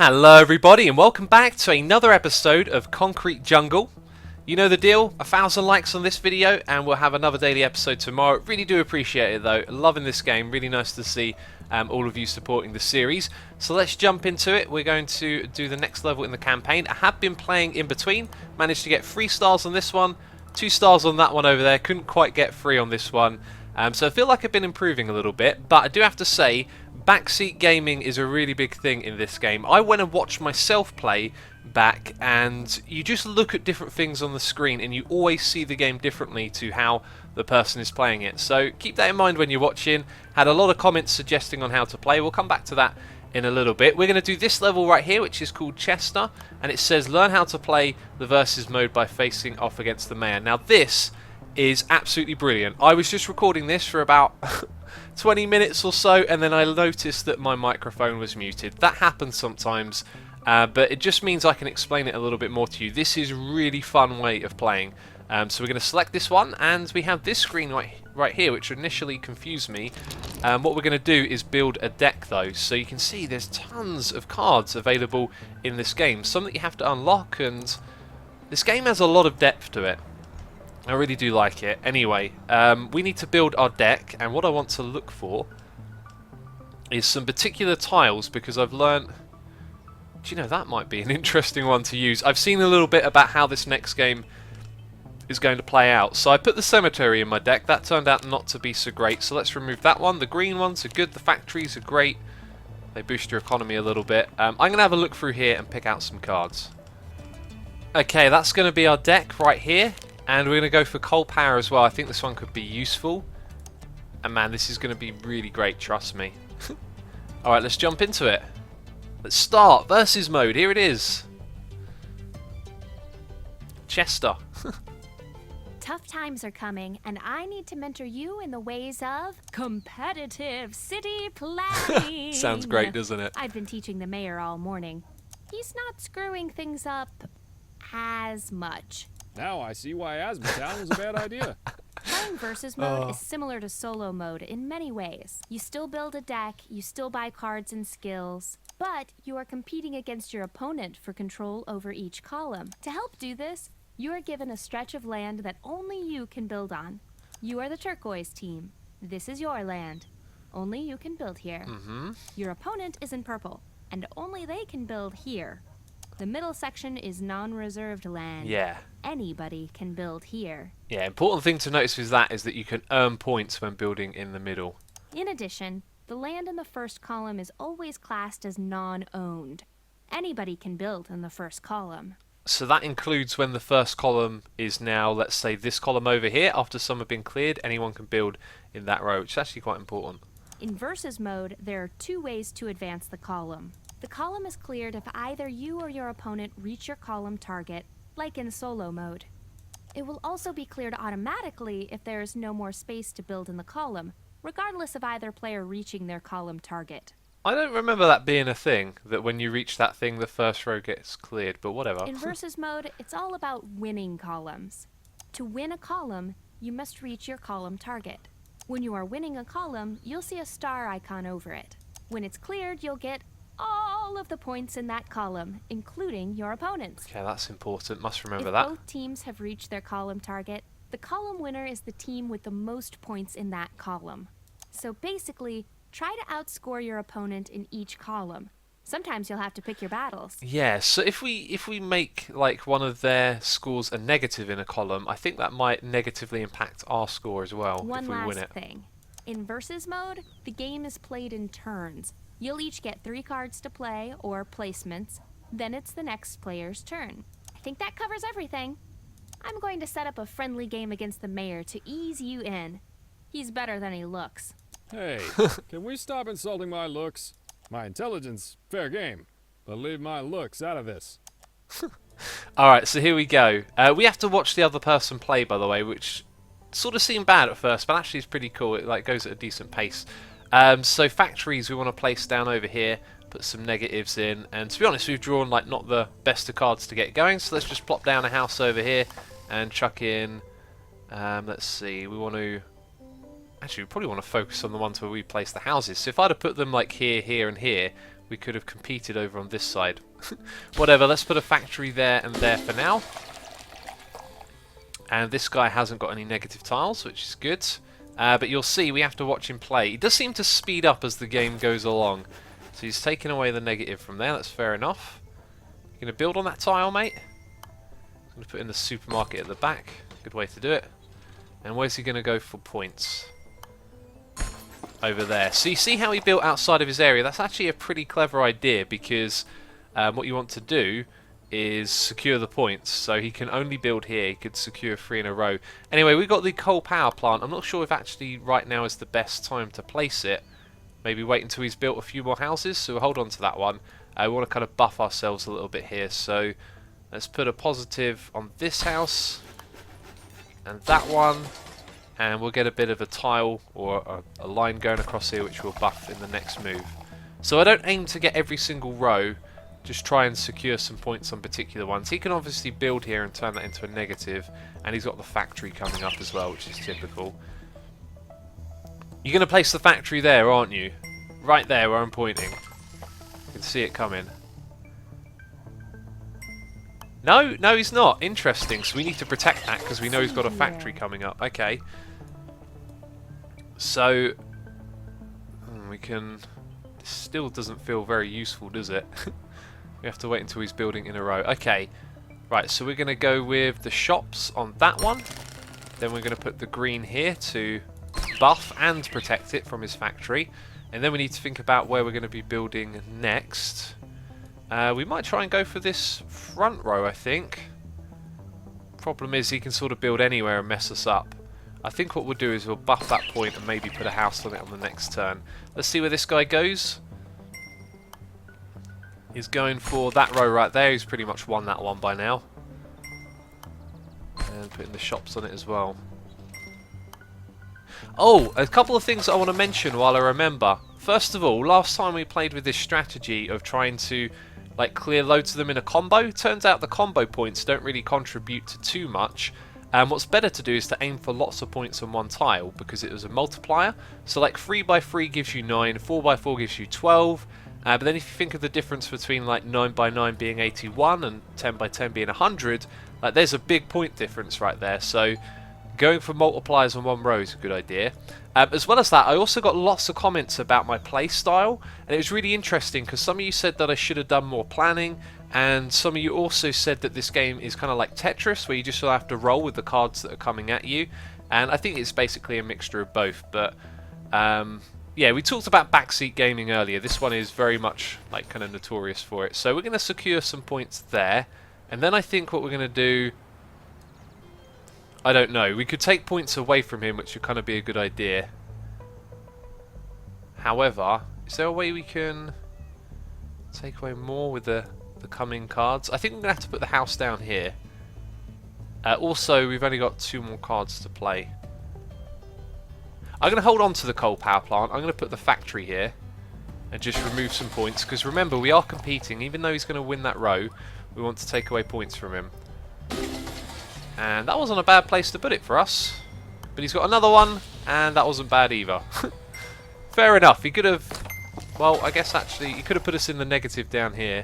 Hello everybody and welcome back to another episode of Concrete Jungle. You know the deal, 1,000 likes on this video and we'll have another daily episode tomorrow. Really do appreciate it though, loving this game, really nice to see all of you supporting the series. So let's jump into it. We're going to do the next level in the campaign. I have been playing in between, managed to get 3 stars on this one, 2 stars on that one over there, couldn't quite get 3 on this one. So I feel like I've been improving a little bit, but I do have to say, backseat gaming is a really big thing in this game. I went and watched myself play back, and you just look at different things on the screen and you always see the game differently to how the person is playing it. So keep that in mind when you're watching. Had a lot of comments suggesting on how to play. We'll come back to that in a little bit. We're going to do this level right here, which is called Chester, and it says learn how to play the versus mode by facing off against the mayor. Now this is absolutely brilliant. I was just recording this for about 20 minutes or so, and then I noticed that my microphone was muted. That happens sometimes, but it just means I can explain it a little bit more to you. This is a really fun way of playing. So we're going to select this one, and we have this screen right here, which initially confused me. What we're going to do is build a deck though. So you can see there's tons of cards available in this game, some that you have to unlock, and this game has a lot of depth to it. I really do like it. Anyway, we need to build our deck, and what I want to look for is some particular tiles, because I've learned... Do you know, that might be an interesting one to use. I've seen a little bit about how this next game is going to play out. So I put the cemetery in my deck. That turned out not to be so great, so let's remove that one. The green ones are good. The factories are great. They boost your economy a little bit. I'm going to have a look through here and pick out some cards. Okay, that's going to be our deck right here. And we're going to go for coal power as well. I think this one could be useful. And man, this is going to be really great, trust me. Alright, let's jump into it. Let's start. Versus mode. Here it is. Chester. Tough times are coming, and I need to mentor you in the ways of competitive city planning. Sounds great, doesn't it? I've been teaching the mayor all morning. He's not screwing things up as much. Now I see why Asthmatown was a bad idea. Playing versus mode is similar to solo mode in many ways. You still build a deck, you still buy cards and skills, but you are competing against your opponent for control over each column. To help do this, you are given a stretch of land that only you can build on. You are the turquoise team. This is your land. Only you can build here. Your opponent is in purple, and only they can build here. The middle section is non-reserved land. Yeah. Anybody can build here. Yeah, important thing to notice with that is that you can earn points when building in the middle. In addition, the land in the first column is always classed as non-owned. Anybody can build in the first column. So that includes when the first column is now, let's say, this column over here. After some have been cleared, anyone can build in that row, which is actually quite important. In versus mode, there are 2 ways to advance the column. The column is cleared if either you or your opponent reach your column target, like in solo mode. It will also be cleared automatically if there is no more space to build in the column, regardless of either player reaching their column target. I don't remember that being a thing, that when you reach that thing the first row gets cleared, but whatever. In versus mode, it's all about winning columns. To win a column, you must reach your column target. When you are winning a column, you'll see a star icon over it. When it's cleared, you'll get all of the points in that column, including your opponent's. Okay, that's important. Must remember If that. both teams have reached their column target, the column winner is the team with the most points in that column. So basically, try to outscore your opponent in each column. Sometimes you'll have to pick your battles. Yeah, so if we make like one of their scores a negative in a column, I think that might negatively impact our score as well One if we win last it. thing. In versus mode, the game is played in turns. You'll each get 3 cards to play, or placements. Then it's the next player's turn. I think that covers everything. I'm going to set up a friendly game against the mayor to ease you in. He's better than he looks. Hey, can we stop insulting my looks? My intelligence, fair game, but leave my looks out of this. Alright, so here we go. We have to watch the other person play, by the way, which sort of seemed bad at first, but actually is pretty cool. It like goes at a decent pace. So factories we want to place down over here, put some negatives in, and to be honest we've drawn like not the best of cards to get going, so let's just plop down a house over here and chuck in, let's see, we want to, actually we probably want to focus on the ones where we place the houses. So if I'd have put them like here, here and here, we could have competed over on this side. Whatever, let's put a factory there and there for now. And this guy hasn't got any negative tiles, which is good. But you'll see we have to watch him play. He does seem to speed up as the game goes along. So he's taking away the negative from there, that's fair enough. You going to build on that tile, mate? I'm going to put in the supermarket at the back. Good way to do it. And where's he going to go for points? Over there. So you see how he built outside of his area? That's actually a pretty clever idea, because what you want to do is secure the points. So he can only build here. He could secure 3 in a row. Anyway, we've got the coal power plant. I'm not sure if actually right now is the best time to place it. Maybe wait until he's built a few more houses. So we'll hold on to that one. We want to kind of buff ourselves a little bit here. So let's put a positive on this house and that one. And we'll get a bit of a tile or a line going across here, which we'll buff in the next move. So I don't aim to get every single row, just try and secure some points on particular ones. He can obviously build here and turn that into a negative, and he's got the factory coming up as well, which is typical. You're going to place the factory there, aren't you? Right there where I'm pointing. You can see it coming. No, no he's not. Interesting, so we need to protect that because we know he's got a factory coming up. Okay. So, we can... This still doesn't feel very useful, does it? We have to wait until he's building in a row. Okay, right, so we're going to go with the shops on that one. Then we're going to put the green here to buff and protect it from his factory. And then we need to think about where we're going to be building next. We might try and go for this front row, I think. Problem is he can sort of build anywhere and mess us up. I think what we'll do is we'll buff that point and maybe put a house on it on the next turn. Let's see where this guy goes. He's going for that row right there. He's pretty much won that one by now. And putting the shops on it as well. Oh, a couple of things I want to mention while I remember. First of all, last time we played with this strategy of trying to like clear loads of them in a combo, turns out the combo points don't really contribute to too much. And what's better to do is to aim for lots of points on one tile, because it was a multiplier. So like 3x3 gives you 9, 4x4 gives you 12. But then if you think of the difference between like 9x9 being 81 and 10x10 being 100, like there's a big point difference right there. So going for multipliers on one row is a good idea. As well as that, I also got lots of comments about my play style, and it was really interesting because some of you said that I should have done more planning, and some of you also said that this game is kind of like Tetris, where you just sort of have to roll with the cards that are coming at you. And I think it's basically a mixture of both. But yeah, we talked about backseat gaming earlier. This one is very much like kind of notorious for it. So we're going to secure some points there, and then I think what we're going to do, I don't know. We could take points away from him, which would kind of be a good idea. However, is there a way we can take away more with the coming cards? I think we're going to have to put the house down here. Also, we've only got 2 more cards to play. I'm going to hold on to the coal power plant. I'm going to put the factory here and just remove some points, because remember, we are competing. Even though he's going to win that row, we want to take away points from him. And that wasn't a bad place to put it for us. But he's got another one, and that wasn't bad either. Fair enough. He could have... Well, I guess actually, he could have put us in the negative down here.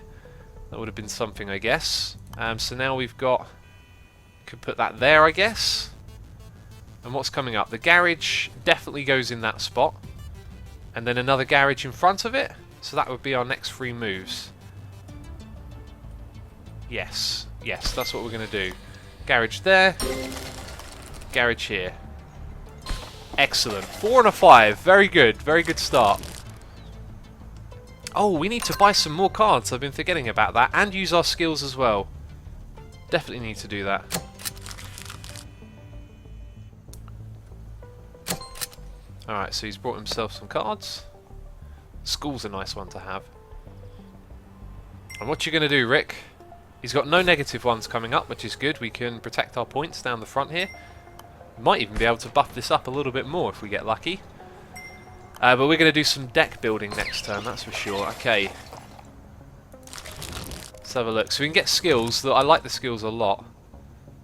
That would have been something, I guess. So now we've got... Could put that there, I guess. And what's coming up? The garage definitely goes in that spot. And then another garage in front of it. So that would be our next 3 moves. Yes. Yes, that's what we're going to do. Garage there. Garage here. Excellent. 4 and a 5. Very good. Very good start. Oh, we need to buy some more cards. I've been forgetting about that. And use our skills as well. Definitely need to do that. Alright, so he's brought himself some cards. School's a nice one to have. And what you going to do, Rick? He's got no negative ones coming up, which is good. We can protect our points down the front here. Might even be able to buff this up a little bit more if we get lucky. But we're going to do some deck building next turn, that's for sure. Okay. Let's have a look. So we can get skills. I like the skills a lot.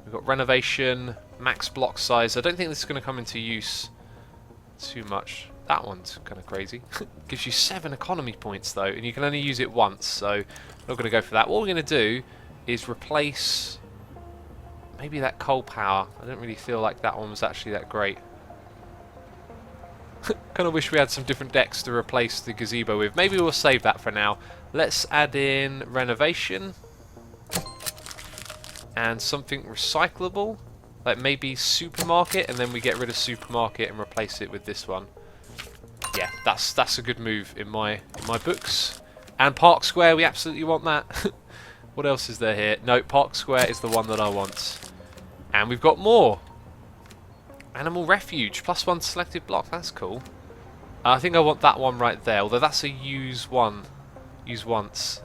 We've got renovation, max block size. I don't think this is going to come into use too much. That one's kind of crazy. Gives you 7 economy points though, and you can only use it once, so I'm not going to go for that. What we're going to do is replace maybe that coal power. I don't really feel like that one was actually that great. Kind of wish we had some different decks to replace the gazebo with. Maybe we'll save that for now. Let's add in renovation and something recyclable, like maybe supermarket, and then we get rid of supermarket and replace it with this one. Yeah, that's a good move in my books. And Park Square, we absolutely want that. What else is there here? No, Park Square is the one that I want. And we've got more. Animal Refuge, +1 selected block. That's cool. I think I want that one right there, although that's a use one. Use once.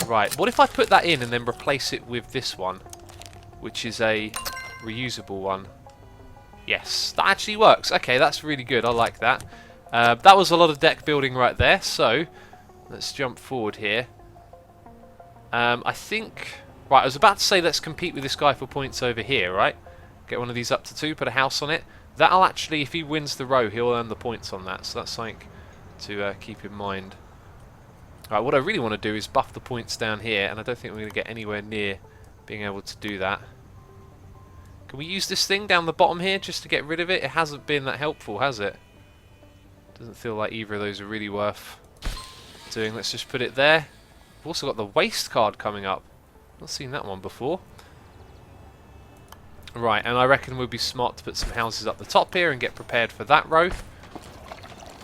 Right, what if I put that in and then replace it with this one, which is a reusable one? Yes, that actually works. Okay, that's really good. I like that. That was a lot of deck building right there, so let's jump forward here. I think... Right, I was about to say let's compete with this guy for points over here, right? Get one of these up to 2, put a house on it. That'll actually, if he wins the row, he'll earn the points on that, so that's something to keep in mind. Right, what I really want to do is buff the points down here, and I don't think we're going to get anywhere near being able to do that. Can we use this thing down the bottom here just to get rid of it? It hasn't been that helpful, has it? Doesn't feel like either of those are really worth doing. Let's just put it there. We've also got the waste card coming up. Not seen that one before. Right, and I reckon we'll be smart to put some houses up the top here and get prepared for that row. And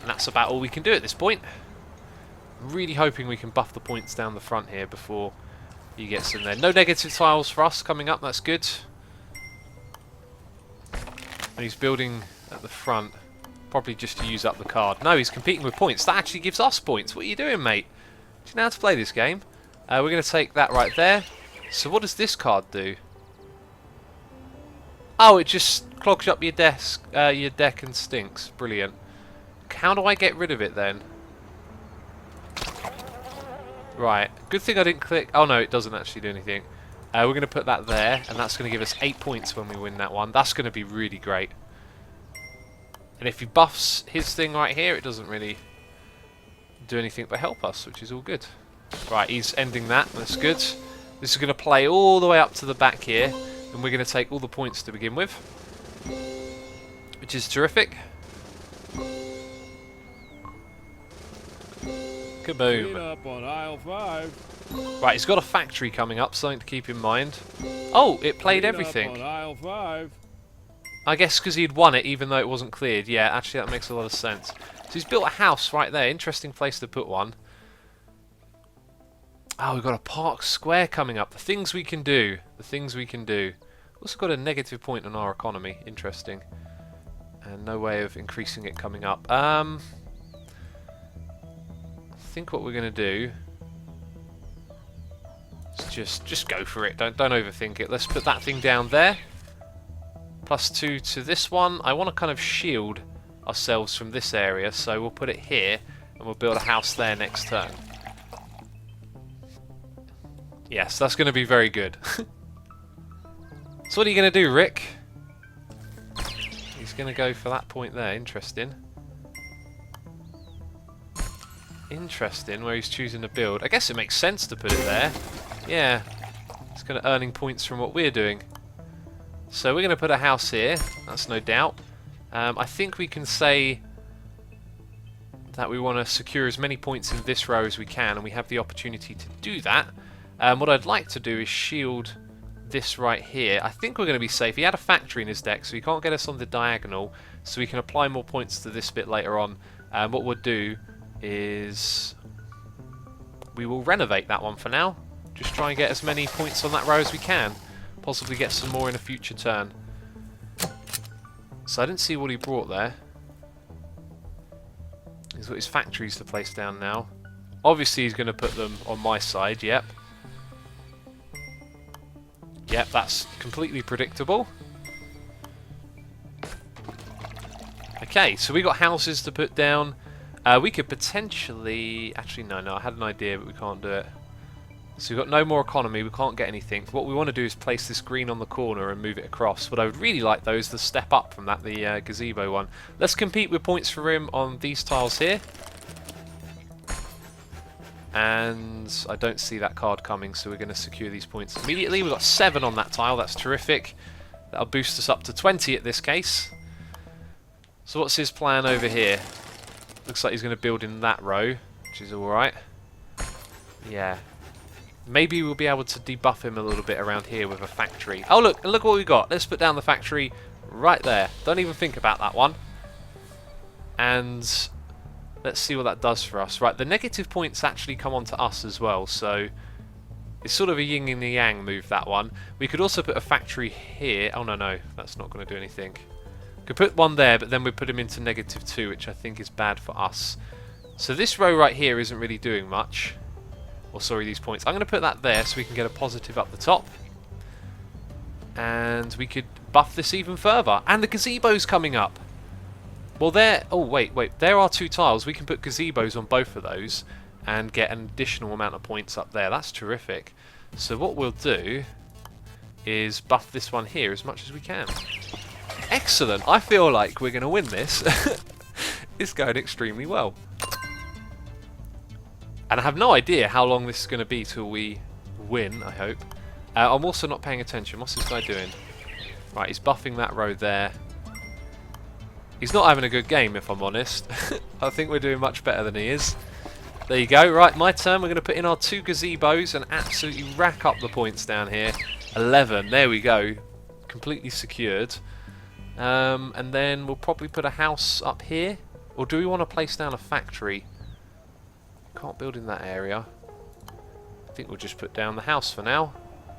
that's about all we can do at this point. I'm really hoping we can buff the points down the front here before he gets in there. No negative tiles for us coming up, that's good. And he's building at the front, probably just to use up the card. No, he's competing with points. That actually gives us points. What are you doing, mate? Do you know how to play this game? We're going to take that right there. So what does this card do? Oh, it just clogs up your deck and stinks. Brilliant. How do I get rid of it then? Right. Good thing I didn't click. Oh no, it doesn't actually do anything. We're going to put that there, and that's going to give us 8 points when we win that one. That's going to be really great. And if he buffs his thing right here, it doesn't really do anything but help us, which is all good. Right, he's ending that. That's good. This is going to play all the way up to the back here, and we're going to take all the points to begin with, which is terrific. Kaboom. Clean up on aisle 5. Right, he's got a factory coming up, something to keep in mind. Oh, it played everything. Clean up on aisle 5. I guess because he'd won it even though it wasn't cleared. Yeah, actually that makes a lot of sense. So he's built a house right there. Interesting place to put one. Oh, we've got a Park Square coming up. The things we can do. The things we can do. Also got a negative point on our economy. Interesting. And no way of increasing it coming up. I think what we're going to do is just go for it. Don't overthink it. Let's put that thing down there. +2 to this one. I want to kind of shield ourselves from this area, so we'll put it here and we'll build a house there next turn. Yes, that's going to be very good. So what are you going to do, Rick? He's going to go for that point there. Interesting. Interesting, where he's choosing to build. I guess it makes sense to put it there. Yeah. It's kind of earning points from what we're doing. So we're going to put a house here. That's no doubt. I think we can say that we want to secure as many points in this row as we can, and we have the opportunity to do that. What I'd like to do is shield this right here. I think we're going to be safe. He had a factory in his deck, so he can't get us on the diagonal, so we can apply more points to this bit later on. What we'll do is we will renovate that one for now. Just try and get as many points on that row as we can. Possibly get some more in a future turn. So I didn't see what he brought there. He's got his factories to place down now. Obviously he's going to put them on my side, yep. Yep, that's completely predictable. Okay, so we got houses to put down. We could potentially... Actually, no, I had an idea, but we can't do it. So we've got no more economy, we can't get anything. What we want to do is place this green on the corner and move it across. What I would really like though is the step up from that, the gazebo one. Let's compete with points for him on these tiles here. And I don't see that card coming, so we're going to secure these points immediately. We've got 7 on that tile, that's terrific. That'll boost us up to 20 at this case. So what's his plan over here? Looks like he's going to build in that row, which is alright. Yeah. Maybe we'll be able to debuff him a little bit around here with a factory. Oh look what we got. Let's put down the factory right there. Don't even think about that one. And let's see what that does for us. Right, the negative points actually come onto us as well, so it's sort of a yin and the yang move, that one. We could also put a factory here. Oh no, that's not going to do anything. Could put one there, but then we put him into -2, which I think is bad for us. So this row right here isn't really doing much. Or sorry, these points. I'm going to put that there so we can get a positive up the top. And we could buff this even further. And the gazebo's coming up. Well, there... Oh, wait. There are 2 tiles. We can put gazebos on both of those and get an additional amount of points up there. That's terrific. So what we'll do is buff this one here as much as we can. Excellent. I feel like we're going to win this. It's going extremely well. And I have no idea how long this is going to be till we win, I hope. I'm also not paying attention. What's this guy doing? Right, he's buffing that row there. He's not having a good game, if I'm honest. I think we're doing much better than he is. There you go. Right, my turn. We're going to put in our 2 gazebos and absolutely rack up the points down here. 11. There we go. Completely secured. And then we'll probably put a house up here. Or do we want to place down a factory? Can't build in that area. I think we'll just put down the house for now.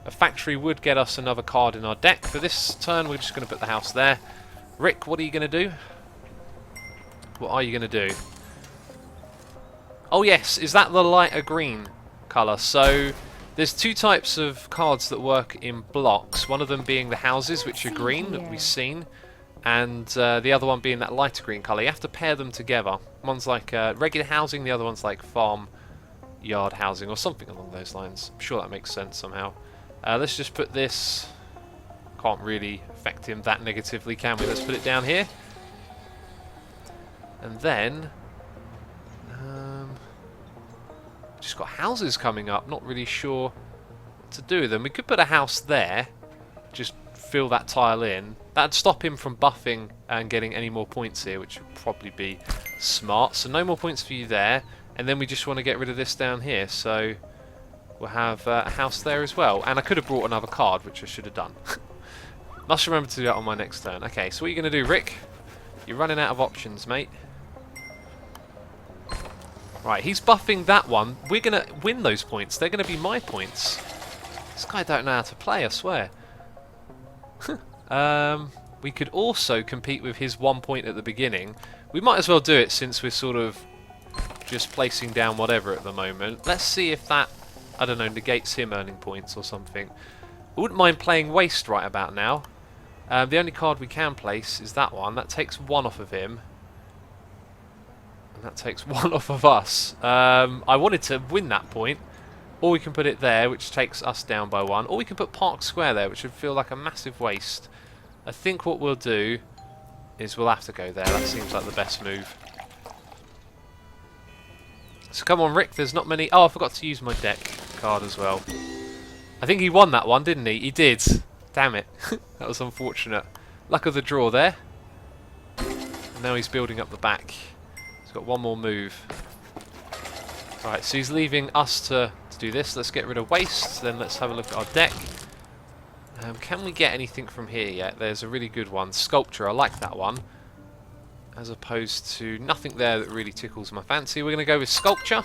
A factory would get us another card in our deck. For this turn, we're just going to put the house there. Rick, what are you going to do? What are you going to do? Oh yes, is that the lighter green colour? So there's 2 types of cards that work in blocks. One of them being the houses, which are green, that we've seen. And the other one being that lighter green colour. You have to pair them together. One's like regular housing, the other one's like farm yard housing or something along those lines. I'm sure that makes sense somehow. Let's just put this... Can't really affect him that negatively, can we? Let's put it down here. And then... just got houses coming up. Not really sure what to do with them. We could put a house there. Just fill that tile in. That'd stop him from buffing and getting any more points here, which would probably be smart. So no more points for you there. And then we just want to get rid of this down here. So we'll have a house there as well. And I could have brought another card, which I should have done. Must remember to do that on my next turn. Okay, so what are you going to do, Rick? You're running out of options, mate. Right, he's buffing that one. We're going to win those points. They're going to be my points. This guy don't know how to play, I swear. We could also compete with his 1 point at the beginning. We might as well do it since we're sort of just placing down whatever at the moment. Let's see if that, I don't know, negates him earning points or something. I wouldn't mind playing Waste right about now. The only card we can place is that one. That takes 1 off of him. And that takes 1 off of us. I wanted to win that point. Or we can put it there, which takes us down by 1. Or we can put Park Square there, which would feel like a massive waste. I think what we'll do is we'll have to go there. That seems like the best move. So come on, Rick. There's not many... Oh, I forgot to use my deck card as well. I think he won that one, didn't he? He did. Damn it. That was unfortunate. Luck of the draw there. And now he's building up the back. He's got 1 more move. Right, so he's leaving us to do this. Let's get rid of Waste. Then let's have a look at our deck. Can we get anything from here yet? There's a really good one. Sculpture. I like that one. As opposed to nothing there that really tickles my fancy. We're going to go with Sculpture.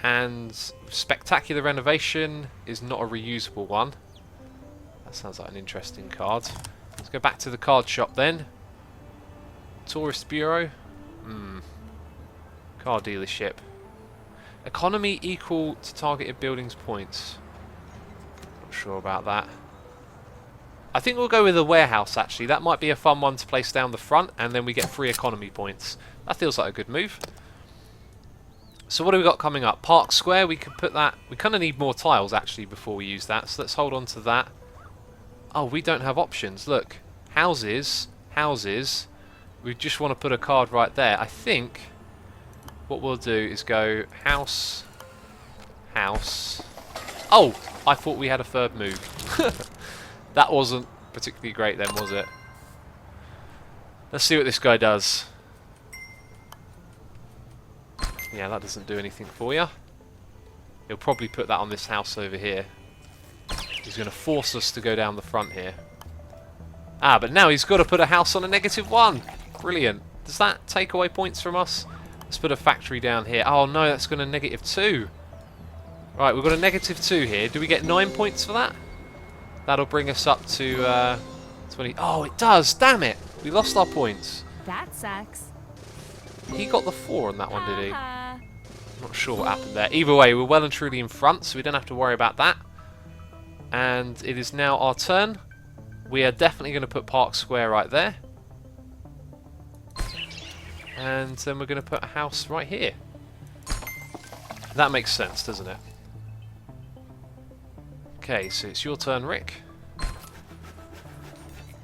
And Spectacular Renovation is not a reusable one. That sounds like an interesting card. Let's go back to the card shop then. Tourist Bureau. Car dealership. Economy equal to targeted buildings points. Not sure about that. I think we'll go with a warehouse actually. That might be a fun one to place down the front and then we get free economy points. That feels like a good move. So what have we got coming up? Park Square, we could put that... We kind of need more tiles, actually, before we use that. So let's hold on to that. Oh, we don't have options. Look. Houses. Houses. We just want to put a card right there. I think what we'll do is go house... House... Oh! I thought we had a third move. That wasn't particularly great then, was it? Let's see what this guy does. Yeah, that doesn't do anything for you. He'll probably put that on this house over here. He's going to force us to go down the front here. Ah, but now he's got to put a house on a -1. Brilliant. Does that take away points from us? Let's put a factory down here. Oh no, that's going to -2. Right, we've got a -2 here. Do we get 9 points for that? That'll bring us up to 20. Oh, it does. Damn it. We lost our points. That sucks. He got the 4 on that one, did he? Uh-huh. Not sure what happened there. Either way, we're well and truly in front, so we don't have to worry about that. And it is now our turn. We are definitely going to put Park Square right there. And then we're going to put a house right here. That makes sense, doesn't it? Okay, so it's your turn, Rick.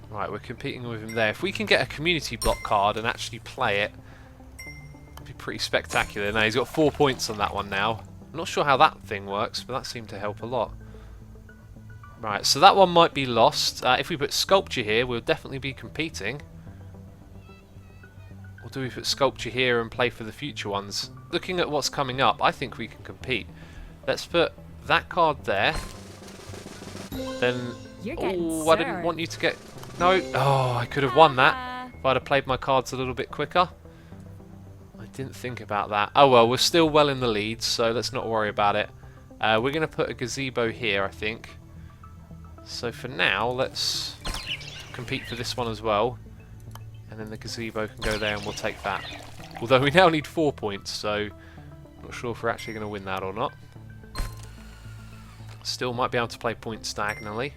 Right, we're competing with him there. If we can get a community block card and actually play it, it'd be pretty spectacular. Now, he's got 4 points on that one now. I'm not sure how that thing works, but that seemed to help a lot. Right, so that one might be lost. If we put sculpture here, we'll definitely be competing. Or do we put sculpture here and play for the future ones? Looking at what's coming up, I think we can compete. Let's put that card there. Then... Oh, I didn't want you to get... No. Oh, I could have won that if I'd have played my cards a little bit quicker. I didn't think about that. Oh well, we're still well in the lead, so let's not worry about it. We're going to put a gazebo here, I think. So for now, let's compete for this one as well. And then the gazebo can go there and we'll take that. Although we now need 4 points, so not sure if we're actually going to win that or not. Still might be able to play points diagonally.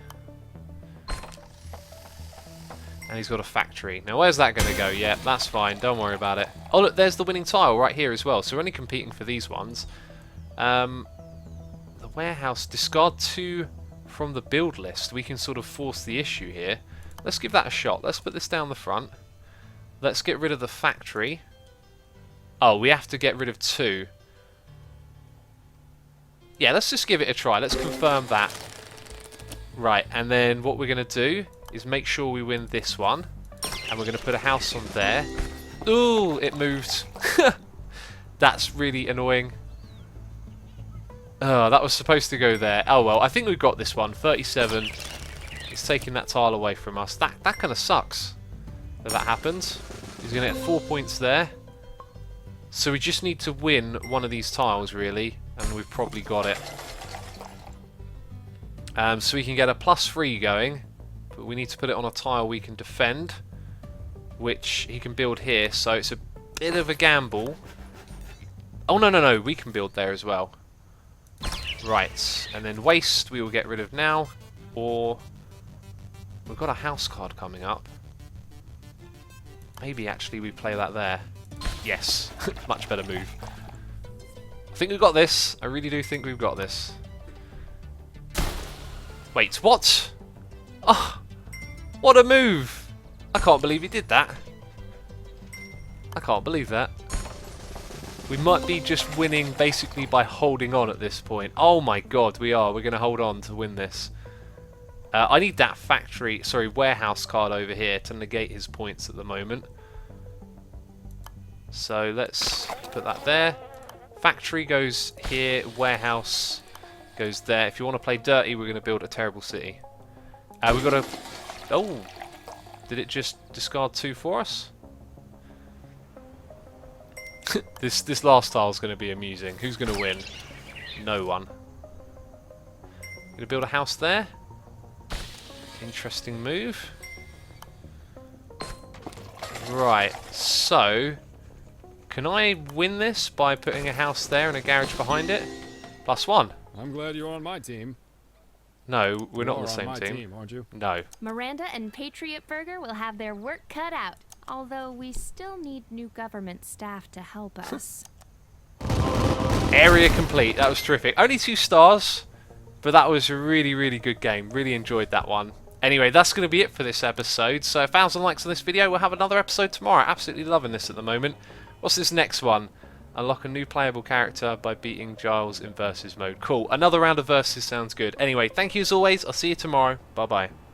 And he's got a factory. Now where's that going to go? Yeah, that's fine, don't worry about it. Oh look, there's the winning tile right here as well. So we're only competing for these ones. The warehouse, discard 2 from the build list. We can sort of force the issue here. Let's give that a shot. Let's put this down the front. Let's get rid of the factory. Oh, we have to get rid of 2. Yeah, let's just give it a try. Let's confirm that. Right, and then what we're going to do is make sure we win this one. And we're going to put a house on there. Ooh, it moved. That's really annoying. Oh, that was supposed to go there. Oh well, I think we've got this one. 37. It's taking that tile away from us. That kind of sucks that happens. He's going to get 4 points there. So we just need to win one of these tiles, really. And we've probably got it. So we can get a +3 going. But we need to put it on a tile we can defend. Which he can build here. So it's a bit of a gamble. Oh, no. We can build there as well. Right, and then waste we will get rid of now, or we've got a house card coming up. Maybe actually we play that there. Yes, much better move. I think we've got this. I really do think we've got this. Wait, what? Oh, what a move! I can't believe he did that. I can't believe that. We might be just winning basically by holding on at this point. Oh my god, we are. We're going to hold on to win this. I need that warehouse card over here to negate his points at the moment. So let's put that there. Factory goes here, warehouse goes there. If you want to play dirty, we're going to build a terrible city. We've got a... Oh, did it just discard 2 for us? This last tile is going to be amusing. Who's going to win? No one. Going to build a house there. Interesting move. Right, so can I win this by putting a house there and a garage behind it? +1. I'm glad you're on my team. No, we're not on the You're same on my team. aren't you? No. Miranda and Patriot Burger will have their work cut out. Although we still need new government staff to help us. Area complete. That was terrific. Only 2 stars, but that was a really, really good game. Really enjoyed that one. Anyway, that's going to be it for this episode. So 1,000 likes on this video. We'll have another episode tomorrow. Absolutely loving this at the moment. What's this next one? Unlock a new playable character by beating Giles in versus mode. Cool. Another round of versus sounds good. Anyway, thank you as always. I'll see you tomorrow. Bye-bye.